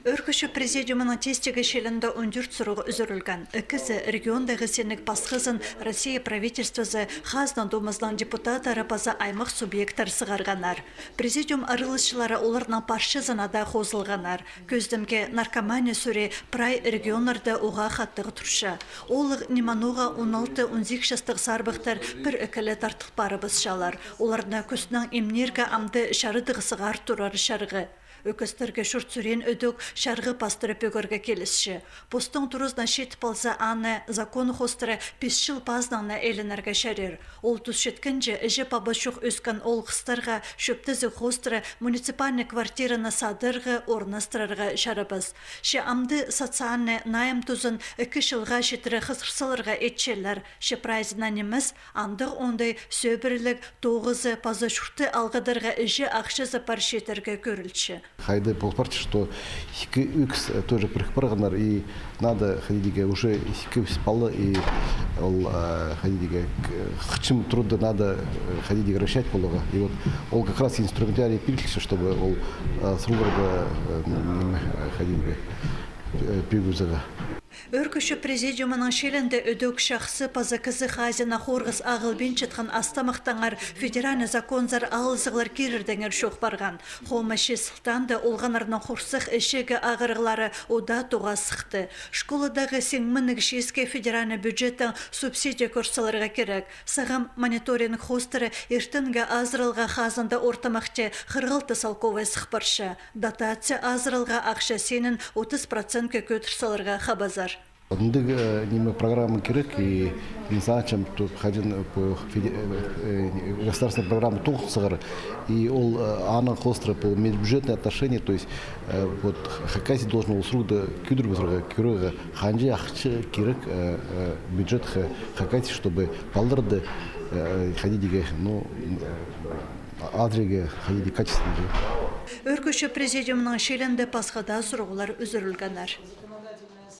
Өркүші президиумының тестегі шелінді үндүрт сұрығы үзірілген. Үкісі региондағы сенік пасқызын Россия правительствосы Хаздан Думыздан депутаты рапаза аймақ субъекттар сығарғанар. Президиум арылышылары оларынан паршызынада қозылғанар. Көздімге наркомания сүре прай регионларда оға қаттығы тұршы. Олық немануға 16-16 жастық сарбықтар бір өкілі тартық бары бұсшалар. Оларына көсінің емнерге амды шарыдығы сығар тұрары шарығы. Өкістерге шұрт сүрен өдік шарғы пастырып өгірге келісші. Постың тұрыздан шет балса аны законы хостыры 5 жыл пазнаңна әлінерге шәрер. Ол тұс шеткінже үжі пабашуқ өскен ол қыстарға шөптізі хостыры муниципальный квартираны садырғы орнастырырға шарабыз. Ше амды социальны найым тұзын 2 жылға шетірі қысырсылырға етшелер. Ше прайзынан еміз андық ондай сөбірлік 9-ы пазашуқты алғыдырға үжі ақшызы пар шетерге көрілші. Хайда полпарти, что икс тоже прихпарганар и надо ходить уже спала и ходить хчим трудно надо ходить вращать полога и вот он как раз инструментарий пилился, чтобы он с рубрага ходить пигузага. Өркүші президиумының шелінде өдөк шақсы пазакызы хазина хорғыз ағылбен четқан астамақтаңар федеральный законзар алызығылар керірдеңер шоқ барған. Хомаши сылтанды олғанарының хорсық ішегі ағырғылары ода туға сықты. Школадағы сеңмінік шеске федеральный бюджеттің субсидия көрсаларға керек. Сағам мониторинг хостыры ертінгі азырылға хазында ортамақты қырғылты салковай сықпаршы. Дотация азырылға ақша сенін 30% көтірсаларға қабазар. Неме программы керек и не знаю, чем тут ходим по государственной программе тухсагар и ол ана хостра по межбюджетные отношения, то есть вот хакаси должен услуга кюрга ханжи ахчы керек бюджет хакаси, чтобы палдарды ходить ну адреге ходить качественно. Өркүші президиумның шелінде пасхада сұрғылар үзірілгенер.